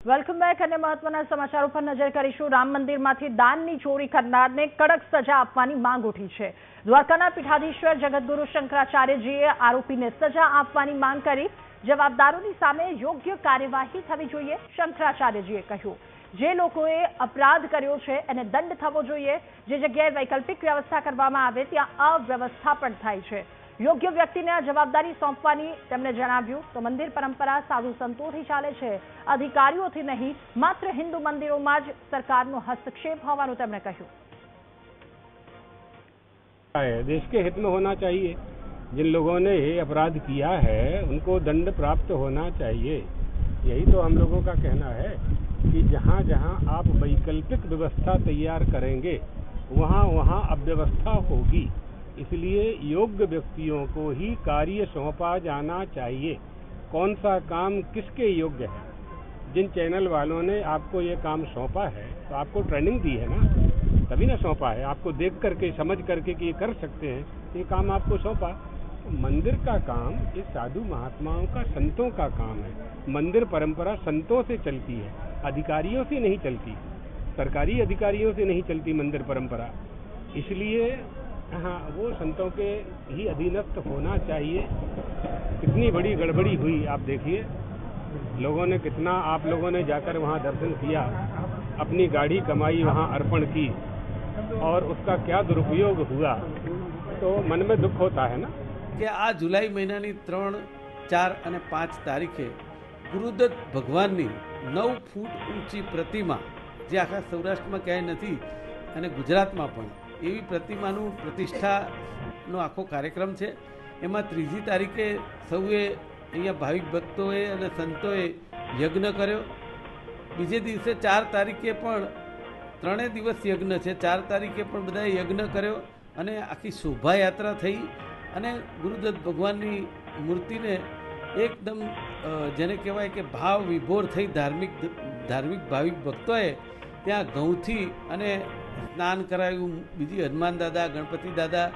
Welcome back અને મહત્વના સમાચારો પર નજર કરીશું। રામ મંદિરમાંથી દાનની ચોરી કરનારને કડક સજા આપવાની માંગ ઉઠી છે। દ્વારકાના પીઠાધીશ્વર જગતગુરુ શંકરાચાર્યજીએ આરોપીને સજા આપવાની માંગ કરી। જવાબદારોની સામે યોગ્ય કાર્યવાહી થવી જોઈએ। શંકરાચાર્યજીએ કહ્યું, જે લોકોએ અપરાધ કર્યો છે એને દંડ થવો જોઈએ। જે જગ્યાએ વૈકલ્પિક વ્યવસ્થા કરવામાં આવે ત્યાં અવ્યવસ્થા પણ થાય છે। યોગ્ય વ્યક્તિને આ જવાબદારી સોંપવાની તેમણે જણાવ્યું। તો મંદિર પરંપરા સાધુ સંતોથી ચાલે છે, અધિકારીઓથી નહીં। માત્ર હિન્દુ મંદિરોમાં જ સરકારનો હસ્તક્ષેપ હોવાનું તેમણે કહ્યું। देश के हित में होना चाहिए। जिन लोगों ने ये अपराध किया है उनको दंड प्राप्त होना चाहिए। यही तो हम लोगों का कहना है कि जहाँ जहाँ आप वैकल्पिक व्यवस्था तैयार करेंगे वहाँ वहाँ अव्यवस्था होगी। इसलिए योग्य व्यक्तियों को ही कार्य सौंपा जाना चाहिए। कौन सा काम किसके योग्य है। जिन चैनल वालों ने आपको ये काम सौंपा है तो आपको ट्रेनिंग दी है ना, तभी ना सौंपा है। आपको देख करके समझ करके कि ये कर सकते हैं, ये काम आपको सौंपा। मंदिर का काम ये साधु महात्माओं का, संतों का काम है। मंदिर परंपरा संतों से चलती है, अधिकारियों से नहीं चलती, सरकारी अधिकारियों से नहीं चलती मंदिर परंपरा। इसलिए हाँ, वो संतों के ही अधीनस्थ होना चाहिए। कितनी बड़ी गड़बड़ी हुई आप देखिए। लोगों ने कितना, आप लोगों ने जाकर वहाँ दर्शन किया, अपनी गाड़ी कमाई वहाँ अर्पण की और उसका क्या दुरुपयोग हुआ, तो मन में दुख होता है ना कि आ जुलाई महीनानी 3, 4 અને 5 તારીખે ગુરુદત્ત ભગવાનની 9 ફૂટ ઊંચી પ્રતિમા, જે આખા સૌરાષ્ટ્રમાં ક્યાંય નથી અને ગુજરાતમાં પણ એવી પ્રતિમાનું પ્રતિષ્ઠાનો આખો કાર્યક્રમ છે। એમાં 3જી તારીખે સૌએ અહીંયા ભાવિક ભક્તોએ અને સંતોએ યજ્ઞ કર્યો। બીજે દિવસે 4 તારીખે પણ 3 દિવસ યજ્ઞ છે। 4 તારીખે પણ બધાએ યજ્ઞ કર્યો અને આખી શોભાયાત્રા થઈ અને ગુરુદત્ત ભગવાનની મૂર્તિને એકદમ જેને કહેવાય કે ભાવ વિભોર થઈ ધાર્મિક ભાવિક ભક્તોએ ત્યાં ઘઉંથી અને સ્નાન કરાવ્યું। બીજી હનુમાન દાદા, ગણપતિ દાદા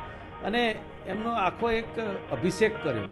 અને એમનો આખો એક અભિષેક કર્યો।